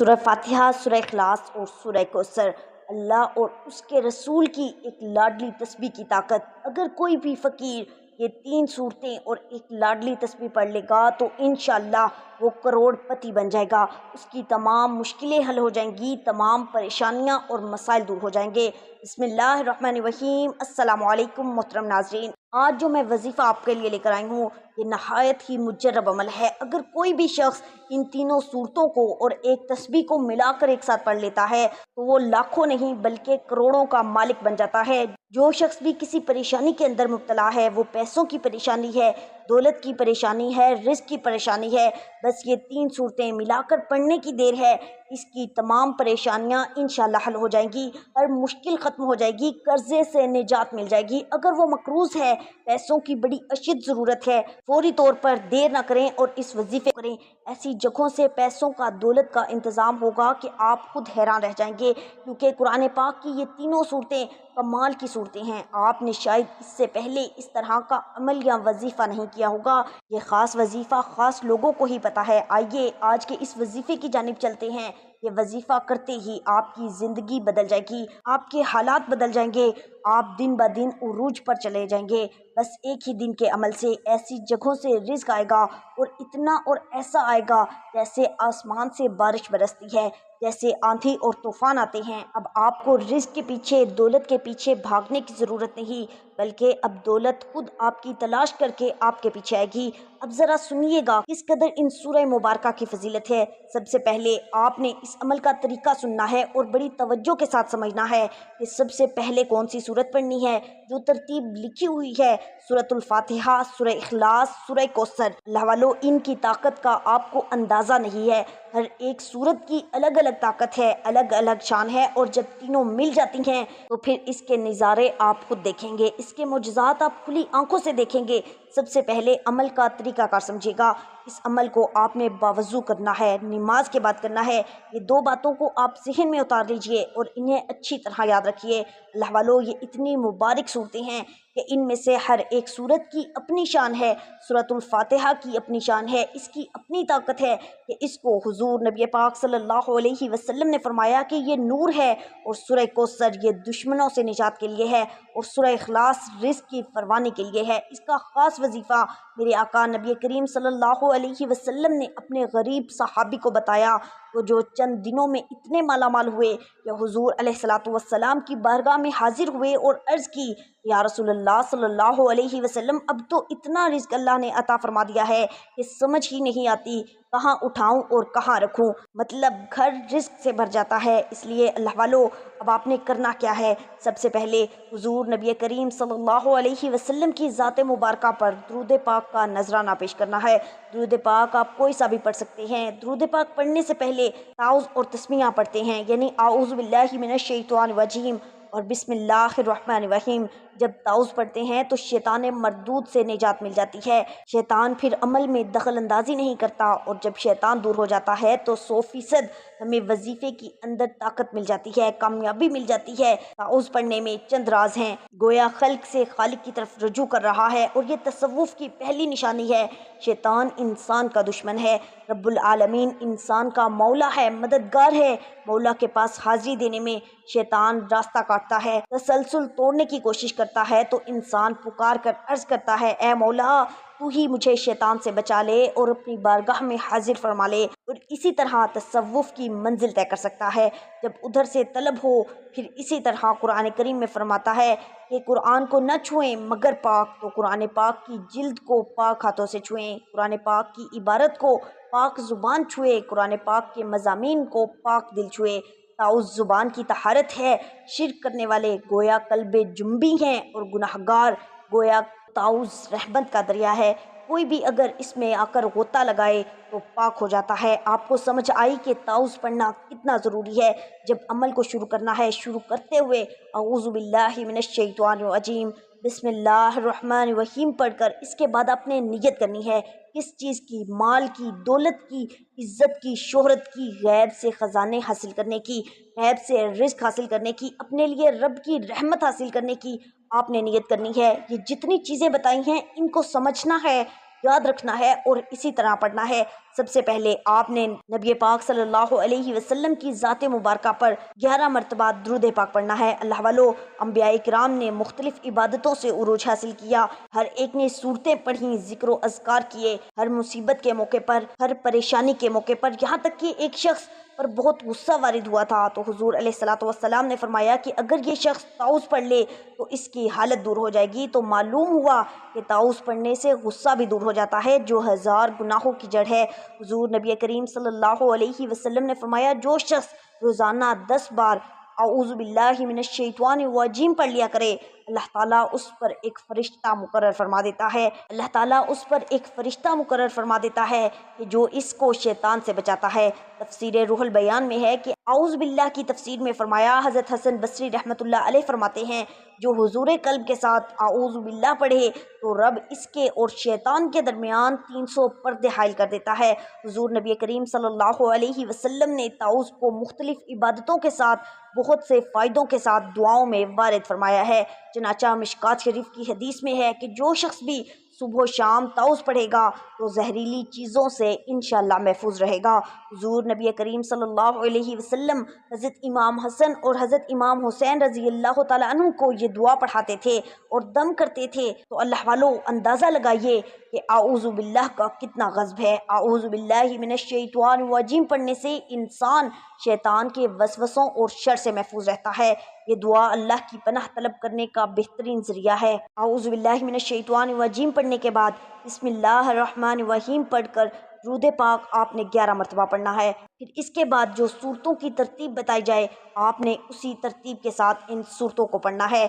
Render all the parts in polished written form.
سورہ فاتحہ، سورہ اخلاص اور سورہ کوثر اللہ اور اس کے رسول کی ایک لاڈلی تسبیح کی طاقت۔ اگر کوئی بھی فقیر یہ 3 صورتیں اور ایک لاڈلی تسبیح پڑھ لے گا تو انشاءاللہ وہ کروڑ پتی بن جائے گا، اس کی تمام مشکلیں حل ہو جائیں گی، تمام پریشانیاں اور مسائل دور ہو جائیں گے۔ بسم اللہ الرحمن الرحیم۔ السلام علیکم محترم ناظرین، آج جو میں وظیفہ آپ کے لیے لے کر آئی ہوں یہ نہایت ہی مجرب عمل ہے۔ اگر کوئی بھی شخص ان تینوں صورتوں کو اور ایک تسبیح کو ملا کر ایک ساتھ پڑھ لیتا ہے تو وہ لاکھوں نہیں بلکہ کروڑوں کا مالک بن جاتا ہے۔ جو شخص بھی کسی پریشانی کے اندر مبتلا ہے، وہ پیسوں کی پریشانی ہے، دولت کی پریشانی ہے، رزق کی پریشانی ہے، بس یہ 3 صورتیں ملا کر پڑھنے کی دیر ہے، اس کی تمام پریشانیاں انشاءاللہ حل ہو جائیں گی، ہر مشکل ختم ہو جائے گی، قرضے سے نجات مل جائے گی۔ اگر وہ مقروض ہے، پیسوں کی بڑی اشد ضرورت ہے، فوری طور پر دیر نہ کریں اور اس وظیفے کریں۔ ایسی جگہوں سے پیسوں کا، دولت کا انتظام ہوگا کہ آپ خود حیران رہ جائیں گے، کیونکہ قرآن پاک کی یہ تینوں صورتیں کمال کی صورتیں ہیں۔ آپ نے شاید اس سے پہلے اس طرح کا عمل یا وظیفہ نہیں کیا ہوگا، یہ خاص وظیفہ خاص لوگوں کو ہی پتہ ہے۔ آئیے آج کے اس وظیفے کی جانب چلتے ہیں۔ یہ وظیفہ کرتے ہی آپ کی زندگی بدل جائے گی، آپ کے حالات بدل جائیں گے، آپ دن بہ دن عروج پر چلے جائیں گے۔ بس ایک ہی دن کے عمل سے ایسی جگہوں سے رزق آئے گا اور اتنا اور ایسا آئے گا جیسے آسمان سے بارش برستی ہے، جیسے آندھی اور طوفان آتے ہیں۔ اب آپ کو رزق کے پیچھے، دولت کے پیچھے بھاگنے کی ضرورت نہیں، بلکہ اب دولت خود آپ کی تلاش کر کے آپ کے پیچھے آئے گی۔ اب ذرا سنیے گا کس قدر ان سورہ مبارکہ کی فضیلت ہے۔ سب سے پہلے آپ نے اس عمل کا طریقہ سننا ہے اور بڑی توجہ کے ساتھ سمجھنا ہے کہ سب سے پہلے کون سی سورت پڑھنی ہے۔ جو ترتیب لکھی ہوئی ہے، سورۃ الفاتحہ، سورہ اخلاص، سورہ کوثر، اللہ والو ان کی طاقت کا آپ کو اندازہ نہیں ہے۔ ہر ایک سورت کی الگ الگ طاقت ہے، الگ الگ شان ہے، اور جب تینوں مل جاتی ہیں تو پھر اس کے نظارے آپ خود دیکھیں گے، اس کے معجزات آپ کھلی آنکھوں سے دیکھیں گے۔ سب سے پہلے عمل کا طریقہ کار سمجھے گا۔ اس عمل کو آپ نے باوضو کرنا ہے، نماز کے بعد کرنا ہے۔ یہ 2 باتوں کو آپ ذہن میں اتار لیجئے اور انہیں اچھی طرح یاد رکھیے۔ اللہ والو یہ اتنی مبارک صورتیں ہیں کہ ان میں سے ہر ایک صورت کی اپنی شان ہے۔ سورۃ الفاتحہ کی اپنی شان ہے، اس کی اپنی طاقت ہے کہ اس کو حضور نبی پاک صلی اللہ علیہ وسلم نے فرمایا کہ یہ نور ہے، اور سورہ کوثر یہ دشمنوں سے نجات کے لیے ہے، اور سورہ اخلاص رزق کی فراوانی کے لیے ہے۔ اس کا خاص وظیفہ میرے آقا نبی کریم صلی اللہ علیہ وسلم نے اپنے غریب صحابی کو بتایا، وہ جو چند دنوں میں اتنے مالا مال ہوئے کہ حضور علیہ الصلوۃ والسلام کی بارگاہ میں حاضر ہوئے اور عرض کی، یا رسول اللہ صلی اللہ علیہ وسلم، اب تو اتنا رزق اللہ نے عطا فرما دیا ہے کہ سمجھ ہی نہیں آتی کہاں اٹھاؤں اور کہاں رکھوں، مطلب گھر رزق سے بھر جاتا ہے۔ اس لیے اللہ والو اب آپ نے کرنا کیا ہے؟ سب سے پہلے حضور نبی کریم صلی اللہ علیہ وسلم کی ذات مبارکہ پر درود پاک کا نذرانہ پیش کرنا ہے۔ درود پاک آپ کوئی سا بھی پڑھ سکتے ہیں۔ درود پاک پڑھنے سے پہلے تعوذ اور تسمیہ پڑھتے ہیں، یعنی اعوذ باللہ من الشیطان الرجیم اور بسم اللہ الرحمن الرحیم۔ جب تعوذ پڑھتے ہیں تو شیطان مردود سے نجات مل جاتی ہے، شیطان پھر عمل میں دخل اندازی نہیں کرتا، اور جب شیطان دور ہو جاتا ہے تو 100% ہمیں وظیفے کی اندر طاقت مل جاتی ہے، کامیابی مل جاتی ہے۔ تعوذ پڑھنے میں چند راز ہیں، گویا خلق سے خالق کی طرف رجوع کر رہا ہے، اور یہ تصوف کی پہلی نشانی ہے۔ شیطان انسان کا دشمن ہے، رب العالمین انسان کا مولا ہے، مددگار ہے۔ مولا کے پاس حاضری دینے میں شیطان راستہ کاٹتا ہے، تسلسل توڑنے کی کوشش کرتا ہے، تو انسان پکار کر عرض کرتا ہے، اے مولا تو ہی مجھے شیطان سے بچا لے اور اپنی بارگاہ میں حاضر فرما لے، اور اسی طرح تصوف کی منزل طے کر سکتا ہے جب ادھر سے طلب ہو۔ پھر اسی طرح قرآن کریم میں فرماتا ہے کہ قرآن کو نہ چھوئیں مگر پاک، تو قرآن پاک کی جلد کو پاک ہاتھوں سے چھوئیں، قرآن پاک کی عبارت کو پاک زبان چھوئے، قرآن پاک کے مضامین کو پاک دل چھوئے۔ تعوذ زبان کی طہارت ہے، شرک کرنے والے گویا قلب جنبی ہیں، اور گناہگار گویا تعوذ رحمت کا دریا ہے، کوئی بھی اگر اس میں آ کر غوطہ لگائے تو پاک ہو جاتا ہے۔ آپ کو سمجھ آئی کہ تعوذ پڑھنا کتنا ضروری ہے۔ جب عمل کو شروع کرنا ہے، شروع کرتے ہوئے اعوذ باللہ من الشیطان الرجیم بسم اللہ الرحمن الرحیم پڑھ کر اس کے بعد آپ نے نیت کرنی ہے، کس چیز کی؟ مال کی، دولت کی، عزت کی، شہرت کی، غیب سے خزانے حاصل کرنے کی، غیب سے رزق حاصل کرنے کی، اپنے لیے رب کی رحمت حاصل کرنے کی آپ نے نیت کرنی ہے۔ یہ جتنی چیزیں بتائی ہیں ان کو سمجھنا ہے، یاد رکھنا ہے اور اسی طرح پڑھنا ہے۔ سب سے پہلے آپ نے نبی پاک صلی اللہ علیہ وسلم کی ذات مبارکہ پر 11 مرتبہ درود پاک پڑھنا ہے۔ اللہ والو، انبیاء کرام نے مختلف عبادتوں سے عروج حاصل کیا، ہر ایک نے صورتیں پڑھی، ذکر و اذکار کیے، ہر مصیبت کے موقع پر، ہر پریشانی کے موقع پر، یہاں تک کہ ایک شخص پر بہت غصہ وارد ہوا تھا تو حضور علیہ الصلوۃ والسلام نے فرمایا کہ اگر یہ شخص تعوذ پڑھ لے تو اس کی حالت دور ہو جائے گی۔ تو معلوم ہوا کہ تعوذ پڑھنے سے غصہ بھی دور ہو جاتا ہے جو 1000 گناہوں کی جڑ ہے۔ حضور نبی کریم صلی اللہ علیہ وسلم نے فرمایا جو شخص روزانہ 10 بار اعوذ باللہ من الشیطان الرجیم پڑھ لیا کرے، اللہ تعالیٰ اس پر ایک فرشتہ مقرر فرما دیتا ہے، اللہ تعالیٰ اس پر ایک فرشتہ مقرر فرما دیتا ہے کہ جو اس کو شیطان سے بچاتا ہے۔ تفسیر روح البیان میں ہے کہ اعوذ باللہ کی تفسیر میں فرمایا، حضرت حسن بصری رحمۃ اللہ علیہ فرماتے ہیں جو حضور قلب کے ساتھ اعوذ باللہ پڑھے تو رب اس کے اور شیطان کے درمیان 300 پردے حائل کر دیتا ہے۔ حضور نبی کریم صلی اللہ علیہ وسلم نے تعوذ کو مختلف عبادتوں کے ساتھ بہت سے فائدوں کے ساتھ دعاؤں میں وارد فرمایا ہے۔ چنانچہ مشکات شریف کی حدیث میں ہے کہ جو شخص بھی صبح و شام تعوذ پڑھے گا تو زہریلی چیزوں سے انشاءاللہ محفوظ رہے گا۔ حضور نبی کریم صلی اللہ علیہ وسلم حضرت امام حسن اور حضرت امام حسین رضی اللہ تعالیٰ عنہ کو یہ دعا پڑھاتے تھے اور دم کرتے تھے تو اللہ والو اندازہ لگائیے کہ اعوذ باللہ کا کتنا غضب ہے۔ اعوذ باللہ من الشیطان الرجیم پڑھنے سے انسان شیطان کے وسوسوں اور شر سے محفوظ رہتا ہے۔ یہ دعا اللہ کی پناہ طلب کرنے کا بہترین ذریعہ ہے۔ اعوذ باللہ من الشیطان الرجیم پڑھنے کے بعد بسم اللہ الرحمن الرحیم پڑھ کر درود پاک آپ نے 11 مرتبہ پڑھنا ہے۔ پھر اس کے بعد جو صورتوں کی ترتیب بتائی جائے آپ نے اسی ترتیب کے ساتھ ان صورتوں کو پڑھنا ہے۔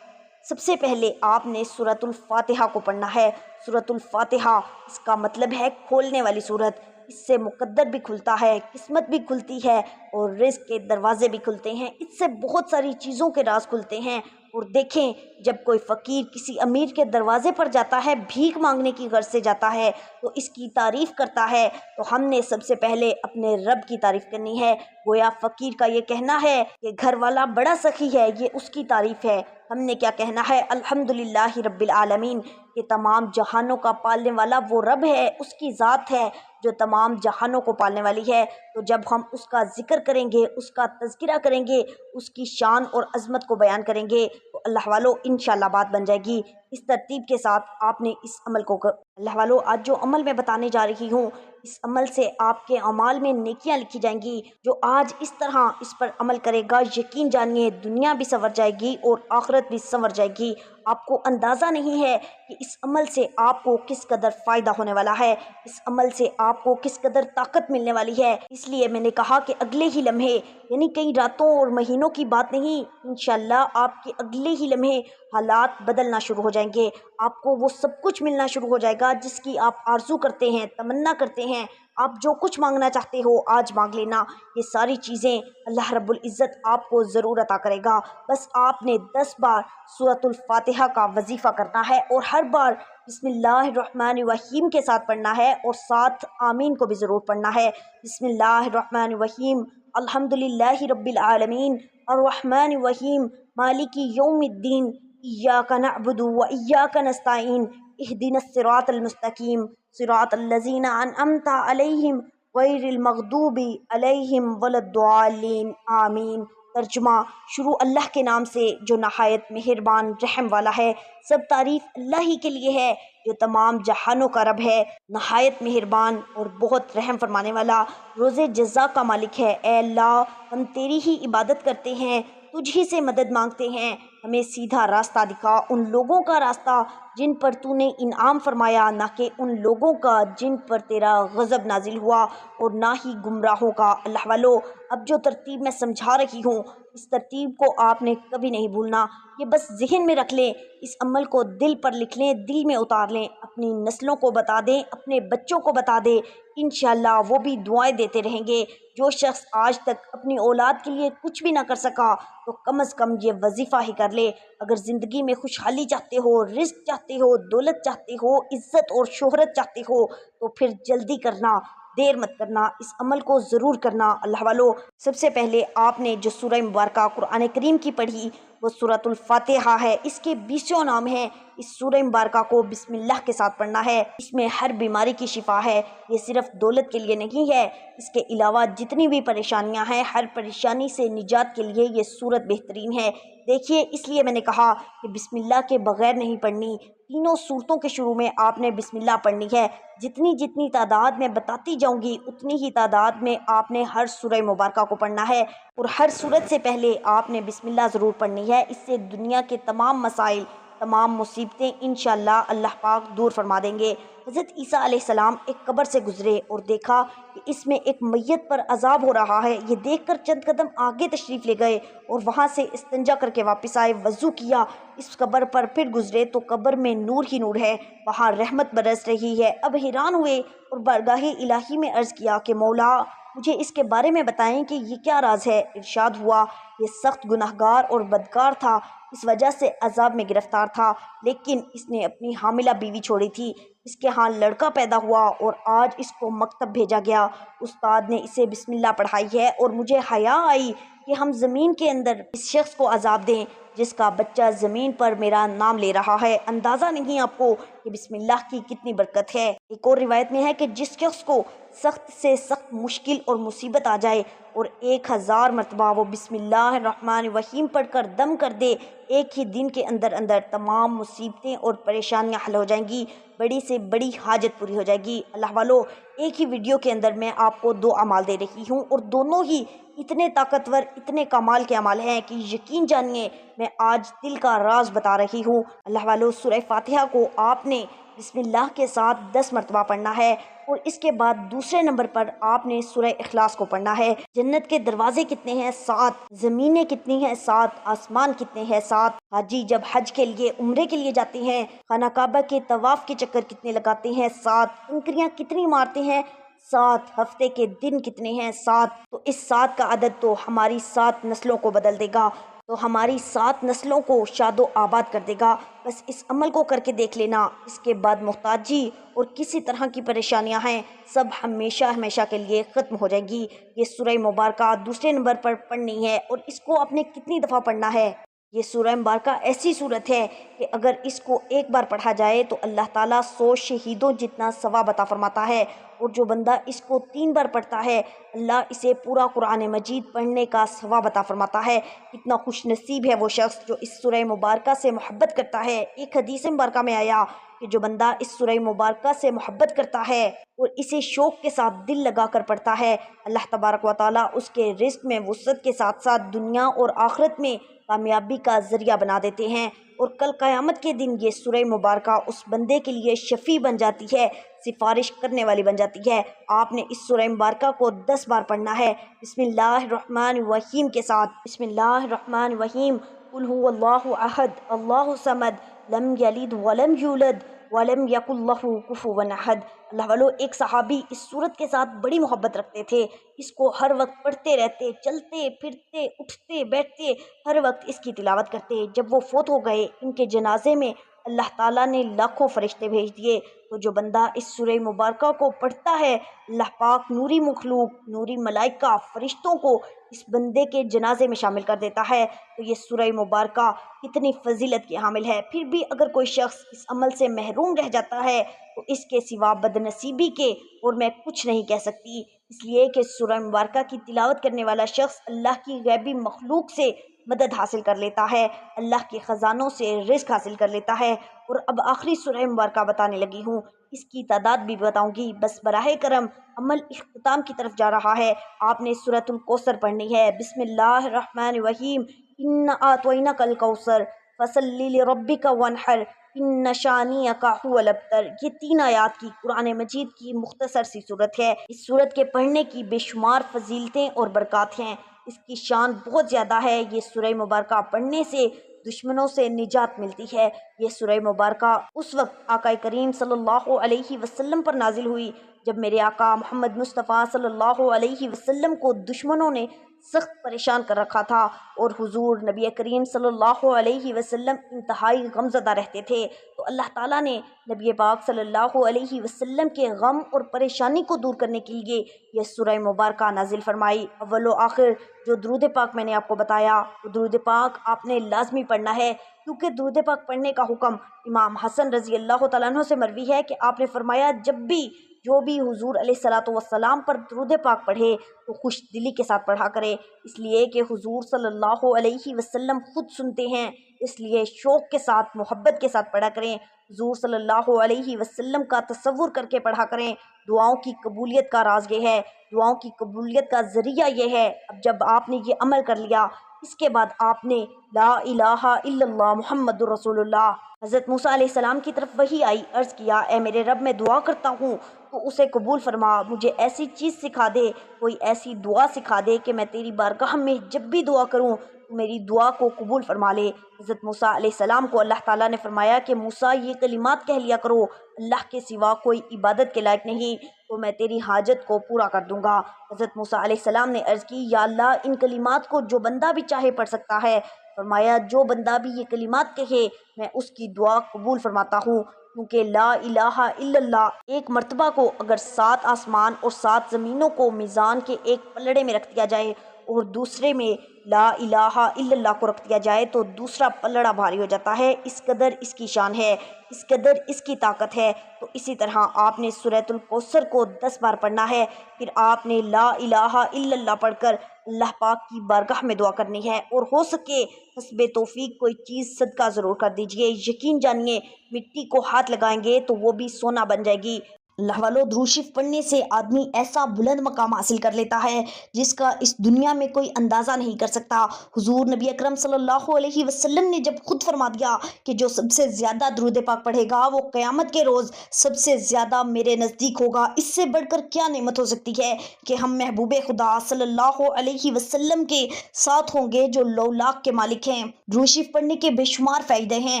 سب سے پہلے آپ نے سورۃ الفاتحہ کو پڑھنا ہے۔ سورۃ الفاتحہ اس کا مطلب ہے کھولنے والی سورت، اس سے مقدر بھی کھلتا ہے، قسمت بھی کھلتی ہے اور رزق کے دروازے بھی کھلتے ہیں، اس سے بہت ساری چیزوں کے راز کھلتے ہیں۔ اور دیکھیں جب کوئی فقیر کسی امیر کے دروازے پر جاتا ہے، بھیک مانگنے کی غرض سے جاتا ہے تو اس کی تعریف کرتا ہے، تو ہم نے سب سے پہلے اپنے رب کی تعریف کرنی ہے۔ گویا فقیر کا یہ کہنا ہے کہ گھر والا بڑا سخی ہے، یہ اس کی تعریف ہے۔ ہم نے کیا کہنا ہے؟ الحمدللہ رب العالمین، کہ تمام جہانوں کا پالنے والا وہ رب ہے، اس کی ذات ہے جو تمام جہانوں کو پالنے والی ہے۔ تو جب ہم اس کا ذکر کریں گے، اس کا تذکرہ کریں گے، اس کی شان اور عظمت کو بیان کریں گے تو اللہ والو انشاءاللہ بات بن جائے گی۔ اس ترتیب کے ساتھ آپ نے اس عمل کو اللہ والو آج جو عمل میں بتانے جا رہی ہوں، اس عمل سے آپ کے اعمال میں نیکیاں لکھی جائیں گی۔ جو آج اس طرح اس پر عمل کرے گا، یقین جانیے دنیا بھی سنور جائے گی اور آخرت بھی سنور جائے گی۔ آپ کو اندازہ نہیں ہے کہ اس عمل سے آپ کو کس قدر فائدہ ہونے والا ہے، اس عمل سے آپ کو کس قدر طاقت ملنے والی ہے۔ اس لیے میں نے کہا کہ اگلے ہی لمحے، یعنی کئی راتوں اور مہینوں کی بات نہیں، انشاءاللہ آپ کے اگلے ہی لمحے حالات بدلنا شروع ہو جائیں گے، آپ کو وہ سب کچھ ملنا شروع ہو جائے گا جس کی آپ آرزو کرتے ہیں، تمنا کرتے ہیں۔ آپ جو کچھ مانگنا چاہتے ہو آج مانگ لینا، یہ ساری چیزیں اللہ رب العزت آپ کو ضرور عطا کرے گا۔ بس آپ نے 10 بار سورۃ الفاتحہ کا وظیفہ کرنا ہے اور ہر بار بسم اللہ الرحمن الرحیم کے ساتھ پڑھنا ہے اور ساتھ آمین کو بھی ضرور پڑھنا ہے۔ بسم اللہ الرحمن الرحیم، الحمدللہ رب العالمین، الرحمن الرحیم، مالک یوم الدین، ایاک نعبد و ایاک نستعین، اہدنا الصراط المستقیم، صراط الذین انعمت علیہم غیر المغضوب علیہم ولا الضالین، آمین۔ ترجمہ: شروع اللہ کے نام سے جو نہایت مہربان رحم والا ہے۔ سب تعریف اللہ ہی کے لیے ہے جو تمام جہانوں کا رب ہے، نہایت مہربان اور بہت رحم فرمانے والا، روز جزا کا مالک ہے۔ اے اللہ، ہم تیری ہی عبادت کرتے ہیں، تجھ ہی سے مدد مانگتے ہیں، ہمیں سیدھا راستہ دکھا، ان لوگوں کا راستہ جن پر تو نے انعام فرمایا، نہ کہ ان لوگوں کا جن پر تیرا غضب نازل ہوا، اور نہ ہی گمراہوں کا۔ اللہ والو، اب جو ترتیب میں سمجھا رہی ہوں، اس ترتیب کو آپ نے کبھی نہیں بھولنا، یہ بس ذہن میں رکھ لیں، اس عمل کو دل پر لکھ لیں، دل میں اتار لیں، اپنی نسلوں کو بتا دیں، اپنے بچوں کو بتا دیں، انشاءاللہ وہ بھی دعائیں دیتے رہیں گے۔ جو شخص آج تک اپنی اولاد کے لیے کچھ بھی نہ کر سکا تو کم از کم یہ وظیفہ ہی کر لے۔ اگر زندگی میں خوشحالی چاہتے ہو، رزق چاہتے ہو، دولت چاہتے ہو، عزت اور شہرت چاہتے ہو تو پھر جلدی کرنا، دیر مت کرنا، اس عمل کو ضرور کرنا۔ اللہ والو، سب سے پہلے آپ نے جو سورہ مبارکہ قرآن کریم کی پڑھی وہ سورۃ الفاتحہ ہے۔ اس کے 20 نام ہیں۔ اس سورہ مبارکہ کو بسم اللہ کے ساتھ پڑھنا ہے۔ اس میں ہر بیماری کی شفا ہے۔ یہ صرف دولت کے لیے نہیں ہے، اس کے علاوہ جتنی بھی پریشانیاں ہیں، ہر پریشانی سے نجات کے لیے یہ سورت بہترین ہے۔ دیکھیے، اس لیے میں نے کہا کہ بسم اللہ کے بغیر نہیں پڑھنی۔ تینوں صورتوں کے شروع میں آپ نے بسم اللہ پڑھنی ہے۔ جتنی تعداد میں بتاتی جاؤں گی اتنی ہی تعداد میں آپ نے ہر سورہ مبارکہ کو پڑھنا ہے، اور ہر سورت سے پہلے آپ نے بسم اللہ ضرور پڑھنی ہے۔ اس سے دنیا کے تمام مسائل، تمام مصیبتیں انشاءاللہ اللہ پاک دور فرما دیں گے۔ حضرت عیسیٰ علیہ السلام ایک قبر سے گزرے اور دیکھا کہ اس میں ایک میت پر عذاب ہو رہا ہے۔ یہ دیکھ کر چند قدم آگے تشریف لے گئے اور وہاں سے استنجا کر کے واپس آئے، وضو کیا، اس قبر پر پھر گزرے تو قبر میں نور ہی نور ہے، وہاں رحمت برس رہی ہے۔ اب حیران ہوئے اور بارگاہ الہی میں عرض کیا کہ مولا، مجھے اس کے بارے میں بتائیں کہ یہ کیا راز ہے۔ ارشاد ہوا، یہ سخت گناہگار اور بدکار تھا، اس وجہ سے عذاب میں گرفتار تھا، لیکن اس نے اپنی حاملہ بیوی چھوڑی تھی۔ اس کے ہاں لڑکا پیدا ہوا اور آج اس کو مکتب بھیجا گیا، استاد نے اسے بسم اللہ پڑھائی ہے، اور مجھے حیا آئی کہ ہم زمین کے اندر اس شخص کو عذاب دیں جس کا بچہ زمین پر میرا نام لے رہا ہے۔ اندازہ نہیں آپ کو کہ بسم اللہ کی کتنی برکت ہے۔ ایک اور روایت میں ہے کہ جس شخص کو سخت سے سخت مشکل اور مصیبت آ جائے اور 1000 مرتبہ وہ بسم اللہ الرحمن الرحیم پڑھ کر دم کر دے، ایک ہی دن کے اندر اندر تمام مصیبتیں اور پریشانیاں حل ہو جائیں گی، بڑی سے بڑی حاجت پوری ہو جائے گی۔ اللہ والو، ایک ہی ویڈیو کے اندر میں آپ کو 2 اعمال دے رہی ہوں، اور دونوں ہی اتنے طاقتور، اتنے کمال کے عمل ہیں کہ یقین جانیے میں آج دل کا راز بتا رہی ہوں۔ اللہ والو، سورہ فاتحہ کو آپ نے بسم اللہ کے ساتھ 10 مرتبہ پڑھنا ہے، اور اس کے بعد دوسرے نمبر پر آپ نے سورہ اخلاص کو پڑھنا ہے۔ جنت کے دروازے کتنے ہیں؟ 7۔ زمینیں کتنی ہیں؟ 7۔ آسمان کتنے ہیں؟ 7۔ حاجی جب حج کے لیے، عمرے کے لیے جاتے ہیں، خانہ کعبہ کے طواف کے چکر کتنے لگاتے ہیں؟ 7۔ کنکریاں کتنی مارتے ہیں؟ 7۔ ہفتے کے دن کتنے ہیں؟ 7۔ تو اس 7 کا عدد تو ہماری 7 نسلوں کو بدل دے گا، تو ہماری 7 نسلوں کو شاد و آباد کر دے گا۔ بس اس عمل کو کر کے دیکھ لینا، اس کے بعد محتاجی اور کسی طرح کی پریشانیاں ہیں سب ہمیشہ ہمیشہ کے لیے ختم ہو جائیں گی۔ یہ سورہ مبارکہ دوسرے نمبر پر پڑھنی ہے، اور اس کو آپ نے کتنی دفعہ پڑھنا ہے؟ یہ سورہ مبارکہ ایسی صورت ہے کہ اگر اس کو ایک بار پڑھا جائے تو اللہ تعالیٰ 100 شہیدوں جتنا ثواب عطا فرماتا ہے، اور جو بندہ اس کو 3 بار پڑھتا ہے اللہ اسے پورا قرآن مجید پڑھنے کا ثواب عطا فرماتا ہے۔ کتنا خوش نصیب ہے وہ شخص جو اس سورہ مبارکہ سے محبت کرتا ہے۔ ایک حدیث مبارکہ میں آیا کہ جو بندہ اس سورہ مبارکہ سے محبت کرتا ہے اور اسے شوق کے ساتھ دل لگا کر پڑھتا ہے، اللہ تبارک و تعالیٰ اس کے رزق میں وسعت کے ساتھ ساتھ دنیا اور آخرت میں کامیابی کا ذریعہ بنا دیتے ہیں، اور کل قیامت کے دن یہ سورہ مبارکہ اس بندے کے لیے شفیع بن جاتی ہے، سفارش کرنے والی بن جاتی ہے۔ آپ نے اس سورہ مبارکہ کو 10 بار پڑھنا ہے بسم اللہ الرحمن الرحیم کے ساتھ۔ بسم اللہ الرحمن الرحیم، قل هو اللہ احد اللہ الصمد لم یلد ولم یولد ولم یکن لہ کفوا احد۔ اللہ والو، ایک صحابی اس سورت کے ساتھ بڑی محبت رکھتے تھے، اس کو ہر وقت پڑھتے رہتے، چلتے پھرتے اٹھتے بیٹھتے ہر وقت اس کی تلاوت کرتے۔ جب وہ فوت ہو گئے، ان کے جنازے میں اللہ تعالیٰ نے لاکھوں فرشتے بھیج دیے۔ تو جو بندہ اس سورہ مبارکہ کو پڑھتا ہے، اللہ پاک نوری مخلوق، نوری ملائکہ، فرشتوں کو اس بندے کے جنازے میں شامل کر دیتا ہے۔ تو یہ سورہ مبارکہ کتنی فضیلت کی حامل ہے۔ پھر بھی اگر کوئی شخص اس عمل سے محروم رہ جاتا ہے تو اس کے سوا بدنصیبی کے اور میں کچھ نہیں کہہ سکتی، اس لیے کہ سورہ مبارکہ کی تلاوت کرنے والا شخص اللہ کی غیبی مخلوق سے مدد حاصل کر لیتا ہے، اللہ کے خزانوں سے رزق حاصل کر لیتا ہے۔ اور اب آخری سورہ مبارکہ بتانے لگی ہوں، اس کی تعداد بھی بتاؤں گی، بس براہ کرم عمل اختتام کی طرف جا رہا ہے۔ آپ نے سورۃ الکوثر پڑھنی ہے۔ بسم اللہ الرحمن الرحیم، انا اعطیناک الکوثر فصلی لربک وانحر ان شانئک هو الابتر۔ یہ 3 آیات کی قرآن مجید کی مختصر سی صورت ہے۔ اس صورت کے پڑھنے کی بے شمار فضیلتیں اور برکات ہیں، اس کی شان بہت زیادہ ہے۔ یہ سورہ مبارکہ پڑھنے سے دشمنوں سے نجات ملتی ہے۔ یہ سورہ مبارکہ اس وقت آقا کریم صلی اللہ علیہ وسلم پر نازل ہوئی جب میرے آقا محمد مصطفیٰ صلی اللہ علیہ وسلم کو دشمنوں نے سخت پریشان کر رکھا تھا، اور حضور نبی کریم صلی اللہ علیہ وسلم انتہائی غمزدہ رہتے تھے۔ تو اللہ تعالیٰ نے نبی پاک صلی اللہ علیہ وسلم کے غم اور پریشانی کو دور کرنے کے لیے یہ سورہ مبارکہ نازل فرمائی۔ اول و آخر جو درود پاک میں نے آپ کو بتایا، وہ درود پاک آپ نے لازمی پڑھنا ہے، کیونکہ درود پاک پڑھنے کا حکم امام حسن رضی اللہ تعالیٰ عنہ سے مروی ہے کہ آپ نے فرمایا جب بھی جو بھی حضور علیہ الصلوۃ والسلام پر درود پاک پڑھے تو خوش دلی کے ساتھ پڑھا کرے، اس لیے کہ حضور صلی اللہ علیہ وسلم خود سنتے ہیں، اس لیے شوق کے ساتھ محبت کے ساتھ پڑھا کریں، حضور صلی اللہ علیہ وسلم کا تصور کر کے پڑھا کریں۔ دعاؤں کی قبولیت کا راز یہ ہے، دعاؤں کی قبولیت کا ذریعہ یہ ہے، اب جب آپ نے یہ عمل کر لیا، اس کے بعد آپ نے لا الہ الا اللہ محمد الرسول اللہ۔ حضرت موسیٰ علیہ السلام کی طرف وحی آئی، عرض کیا اے میرے رب میں دعا کرتا ہوں تو اسے قبول فرما، مجھے ایسی چیز سکھا دے، کوئی ایسی دعا سکھا دے کہ میں تیری بارگاہ میں جب بھی دعا کروں تو میری دعا کو قبول فرما لے۔ حضرت موسیٰ علیہ السلام کو اللہ تعالیٰ نے فرمایا کہ موسیٰ یہ کلمات کہہ لیا کرو، اللہ کے سوا کوئی عبادت کے لائق نہیں، تو میں تیری حاجت کو پورا کر دوں گا۔ حضرت موسیٰ علیہ السلام نے عرض کی یا اللہ ان کلمات کو جو بندہ بھی چاہے پڑھ سکتا ہے، فرمایا جو بندہ بھی یہ کلمات کہے میں اس کی دعا قبول فرماتا ہوں، کیونکہ لا الہ الا اللہ ایک مرتبہ کو اگر 7 آسمان اور 7 زمینوں کو میزان کے ایک پلڑے میں رکھ دیا جائے اور دوسرے میں لا الہ الا اللہ کو رکھ دیا جائے تو دوسرا پلڑا بھاری ہو جاتا ہے، اس قدر اس کی شان ہے، اس قدر اس کی طاقت ہے۔ تو اسی طرح آپ نے سورۃ الکوثر کو 10 بار پڑھنا ہے، پھر آپ نے لا الہ الا اللہ پڑھ کر اللہ پاک کی بارگاہ میں دعا کرنی ہے، اور ہو سکے حسب توفیق کوئی چیز صدقہ ضرور کر دیجئے، یقین جانیے مٹی کو ہاتھ لگائیں گے تو وہ بھی سونا بن جائے گی۔ اللہ والو درود شریف پڑھنے سے آدمی ایسا بلند مقام حاصل کر لیتا ہے جس کا اس دنیا میں کوئی اندازہ نہیں کر سکتا۔ حضور نبی اکرم صلی اللہ علیہ وسلم نے جب خود فرما دیا کہ جو سب سے زیادہ درود پاک پڑھے گا وہ قیامت کے روز سب سے زیادہ میرے نزدیک ہوگا، اس سے بڑھ کر کیا نعمت ہو سکتی ہے کہ ہم محبوب خدا صلی اللہ علیہ وسلم کے ساتھ ہوں گے جو لولاک کے مالک ہیں۔ درود شریف پڑھنے کے بے شمار فائدے ہیں۔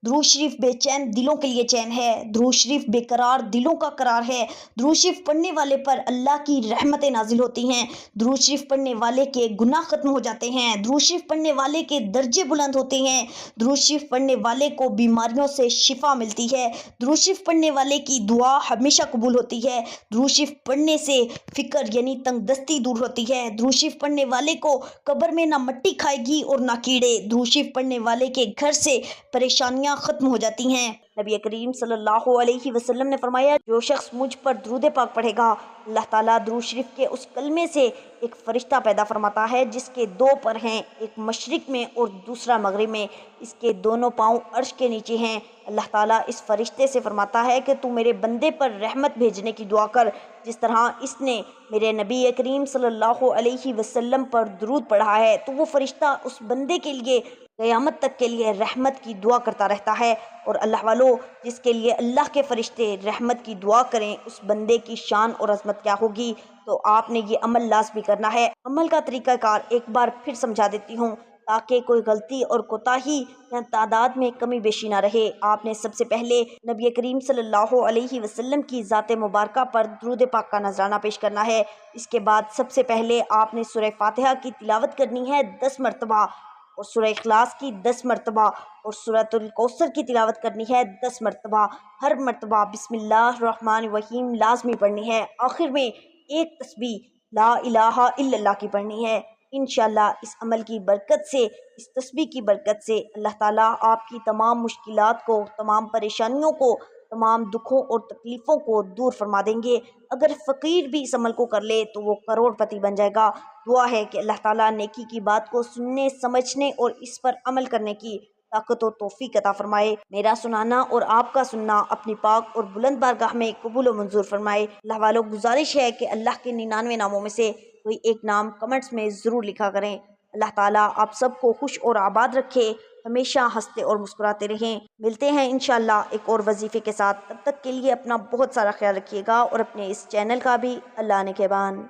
درود شریف بے چین دلوں کے لیے چین ہے، درود شریف بے قرار دلوں کا قرار ہے، درود شریف پڑھنے والے پر اللہ کی رحمتیں نازل ہوتی ہیں، درود شریف پڑھنے والے کے گناہ ختم ہو جاتے ہیں، درود شریف پڑھنے والے کے درجے بلند ہوتے ہیں، درود شریف پڑھنے والے کو بیماریوں سے شفا ملتی ہے، درود شریف پڑھنے والے کی دعا ہمیشہ قبول ہوتی ہے، درود شریف پڑھنے سے فکر یعنی تنگ دستی دور ہوتی ہے، درود شریف پڑھنے والے کو قبر میں نہ مٹی کھائے گی اور نہ کیڑے، درود شریف پڑھنے والے کے گھر سے پریشانیاں ختم ہو جاتی ہیں۔ نبی کریم صلی اللہ علیہ وسلم نے فرمایا جو شخص مجھ پر درود پاک پڑھے گا اللہ تعالیٰ درود شریف کے اس کلمے سے ایک فرشتہ پیدا فرماتا ہے جس کے 2 پر ہیں، ایک مشرق میں اور دوسرا مغرب میں، اس کے دونوں پاؤں عرش کے نیچے ہیں۔ اللہ تعالیٰ اس فرشتے سے فرماتا ہے کہ تو میرے بندے پر رحمت بھیجنے کی دعا کر، جس طرح اس نے میرے نبی کریم صلی اللہ علیہ وسلم پر درود پڑھا ہے تو وہ فرشتہ اس بندے کے لیے قیامت تک کے لیے رحمت کی دعا کرتا رہتا ہے۔ اور اللہ والو جس کے لیے اللہ کے فرشتے رحمت کی دعا کریں اس بندے کی شان اور عظمت کیا ہوگی۔ تو آپ نے یہ عمل لازمی کرنا ہے۔ عمل کا طریقہ کار ایک بار پھر سمجھا دیتی ہوں تاکہ کوئی غلطی اور کوتاہی یا تعداد میں کمی بیشی نہ رہے۔ آپ نے سب سے پہلے نبی کریم صلی اللہ علیہ وسلم کی ذات مبارکہ پر درود پاک کا نذرانہ پیش کرنا ہے۔ اس کے بعد سب سے پہلے آپ نے سورہ فاتحہ کی تلاوت کرنی ہے 10 مرتبہ، اور سورہ اخلاص کی 10 مرتبہ، اور سورۃ الکوثر کی تلاوت کرنی ہے 10 مرتبہ۔ ہر مرتبہ بسم اللہ الرحمن الرحیم لازمی پڑھنی ہے، آخر میں ایک تسبیح لا الہ الا اللہ کی پڑھنی ہے۔ انشاءاللہ اس عمل کی برکت سے، اس تسبیح کی برکت سے اللہ تعالیٰ آپ کی تمام مشکلات کو، تمام پریشانیوں کو، تمام دکھوں اور تکلیفوں کو دور فرما دیں گے۔ اگر فقیر بھی اس عمل کو کر لے تو وہ کروڑ پتی بن جائے گا۔ دعا ہے کہ اللہ تعالیٰ نیکی کی بات کو سننے، سمجھنے اور اس پر عمل کرنے کی طاقت و توفیق عطا فرمائے۔ میرا سنانا اور آپ کا سننا اپنی پاک اور بلند بارگاہ میں قبول و منظور فرمائے۔ اللہ والوں گزارش ہے کہ اللہ کے 99 ناموں میں سے کوئی ایک نام کمنٹس میں ضرور لکھا کریں۔ اللہ تعالیٰ آپ سب کو خوش اور آباد رکھے، ہمیشہ ہنستے اور مسکراتے رہیں۔ ملتے ہیں انشاءاللہ ایک اور وظیفے کے ساتھ، تب تک کے لیے اپنا بہت سارا خیال رکھیے گا اور اپنے اس چینل کا بھی۔ اللہ نگہبان۔